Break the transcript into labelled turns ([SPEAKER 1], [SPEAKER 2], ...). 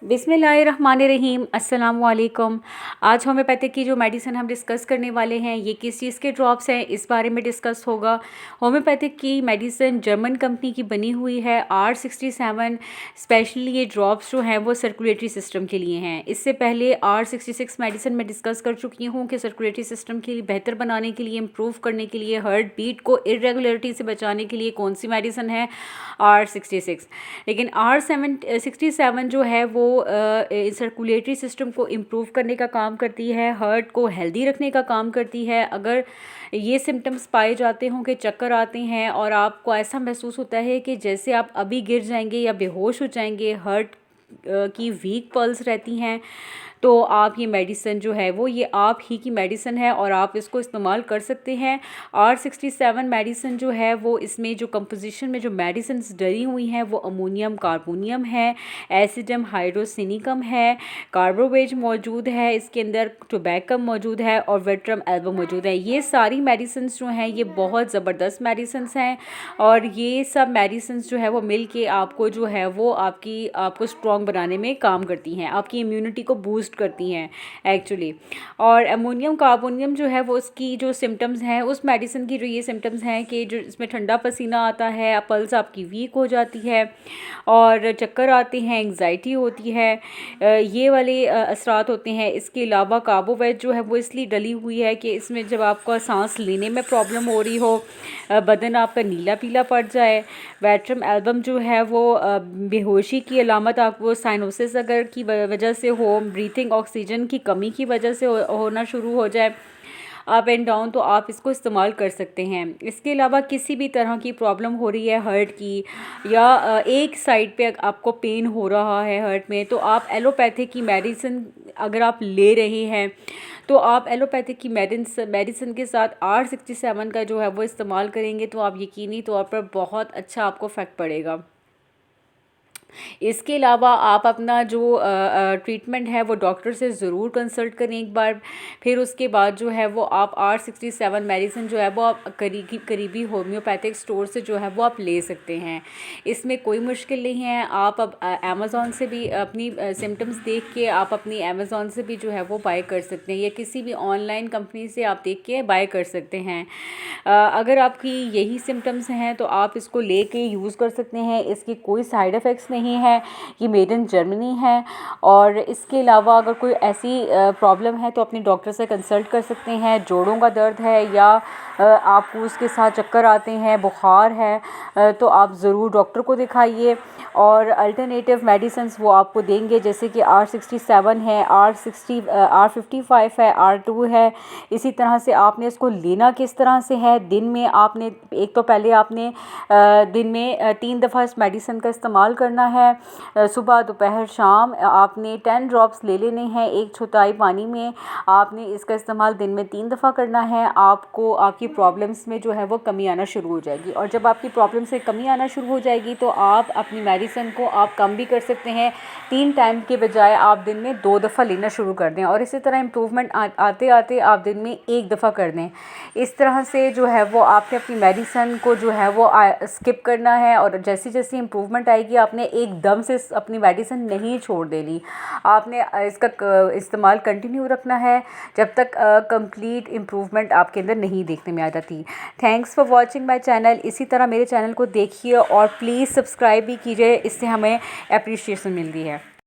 [SPEAKER 1] बिस्मिल्लाहिर्रहमानिर्रहीम अस्सलाम वालेकुम। आज होम्योपैथिक की जो मेडिसिन हम डिस्कस करने वाले हैं ये किस चीज़ के ड्रॉप्स हैं इस बारे में डिस्कस होगा। होम्योपैथिक की मेडिसिन जर्मन कंपनी की बनी हुई है R67। स्पेशली ये ड्रॉप्स जो हैं वो सर्कुलेटरी सिस्टम के लिए हैं। इससे पहले R66 मेडिसिन मैं डिस्कस कर चुकी हूँ कि सर्कुलेटरी सिस्टम के लिए बेहतर बनाने के लिए, इम्प्रूव करने के लिए, हार्ट बीट को इरेगुलरिटी से बचाने के लिए कौन सी मेडिसिन है R66। लेकिन R67 जो है वो सर्कुलेटरी सिस्टम को इम्प्रूव करने का काम करती है, हार्ट को हेल्दी रखने का काम करती है। अगर ये सिम्टम्स पाए जाते हों कि चक्कर आते हैं और आपको ऐसा महसूस होता है कि जैसे आप अभी गिर जाएंगे या बेहोश हो जाएंगे, हार्ट की वीक पल्स रहती हैं, तो आप ये मेडिसिन जो है वो ये आप ही की मेडिसिन है और आप इसको इस्तेमाल कर सकते हैं। R67 मेडिसिन जो है वो इसमें जो कंपोजिशन में जो मेडिसिन डली हुई हैं वो अमोनियम कार्बोनियम है, एसिडम हाइड्रोसिनिकम है, कार्बोवेज मौजूद है, इसके अंदर टोबैकम मौजूद है और वेट्रम एल्बम मौजूद है। ये सारी मेडिसिन जो हैं ये बहुत ज़बरदस्त मेडिसिन हैं और ये सब मेडिसिन जो है वो मिल के आपको जो है वो आपको स्ट्रॉन्ग बनाने में काम करती हैं, आपकी इम्यूनिटी को बूस्ट करती हैं एक्चुअली। और अमोनियम कार्बोनियम जो है वो उसकी जो सिम्टम्स हैं, उस मेडिसिन की जो ये सिम्टम्स हैं कि जो इसमें ठंडा पसीना आता है, पल्स आपकी वीक हो जाती है और चक्कर आते हैं, एंग्जाइटी होती है, ये वाले असरात होते हैं। इसके अलावा कार्बोवेज जो है वो इसलिए डली हुई है कि इसमें जब आपको सांस लेने में प्रॉब्लम हो रही हो, बदन आपका नीला पीला पड़ जाए। वेट्रम एल्बम जो है वो बेहोशी की अलामत आपको साइनोसिस अगर की वजह से हो, ब्रीथिंग ऑक्सीजन की कमी की वजह से होना शुरू हो जाए अप एंड डाउन, तो आप इसको इस्तेमाल कर सकते हैं। इसके अलावा किसी भी तरह की प्रॉब्लम हो रही है हार्ट की या एक साइड पे आपको पेन हो रहा है हार्ट में, तो आप एलोपैथिक की मेडिसिन अगर आप ले रहे हैं तो आप एलोपैथिक की मेडिसिन के साथ R67 का जो है वो इस्तेमाल करेंगे तो आप यकीनी तौर पर बहुत अच्छा आपको इफ़ेक्ट पड़ेगा। इसके अलावा आप अपना जो ट्रीटमेंट है वो डॉक्टर से ज़रूर कंसल्ट करें एक बार। फिर उसके बाद जो है वो आप R67 मेडिसिन जो है वो आप करीबी होम्योपैथिक स्टोर से जो है वो आप ले सकते हैं। इसमें कोई मुश्किल नहीं है। आप अब अमेज़ॉन से भी अपनी सिम्टम्स देख के आप अपनी अमेज़ॉन से भी जो है वो बाय कर सकते हैं या किसी भी ऑनलाइन कंपनी से आप देख के बाय कर सकते हैं। अगर आपकी यही सिम्टम्स हैं तो आप इसको ले के यूज़ कर सकते हैं। इसकी कोई साइड इफ़ेक्ट्स नहीं है। ये मेड इन जर्मनी है। और इसके अलावा अगर कोई ऐसी प्रॉब्लम है तो अपने डॉक्टर से कंसल्ट कर सकते हैं। जोड़ों का दर्द है या आपको उसके साथ चक्कर आते हैं, बुखार है, तो आप ज़रूर डॉक्टर को दिखाइए। और अल्टरनेटिव मेडिसिन्स वो आपको देंगे, जैसे कि R67 है, R55 है, R2 है। इसी तरह से आपने इसको लेना किस तरह से है, दिन में आपने एक तो पहले आपने दिन में 3 दफ़ा इस मेडिसिन का इस्तेमाल करना है। सुबह दोपहर शाम आपने 10 ड्रॉप्स ले लेने हैं 1/4 पानी में। आपने इसका इस्तेमाल दिन में 3 दफ़ा करना है। आपको आपकी प्रॉब्लम्स में जो है वो कमी आना शुरू हो जाएगी और जब आपकी प्रॉब्लम से कमी आना शुरू हो जाएगी तो आप अपनी मेडिसिन को आप कम भी कर सकते हैं। 3 टाइम के बजाय आप दिन में 2 दफ़ा लेना शुरू कर दें और इसी तरह इम्प्रूवमेंट आते आते आप दिन में 1 दफ़ा कर दें। इस तरह से जो है वो आपने अपनी मेडिसिन को जो है वो स्किप करना है और जैसी जैसी इम्प्रूवमेंट आएगी आपने एकदम से अपनी मेडिसिन नहीं छोड़ देनी। आपने इसका इस्तेमाल कंटिन्यू रखना है जब तक कंप्लीट इम्प्रूवमेंट आपके अंदर नहीं देखने में आ जाती। Thanks for watching my channel. इसी तरह मेरे चैनल को देखिए और प्लीज़ सब्सक्राइब भी कीजिए, इससे हमें अप्रिशिएशन मिलती है।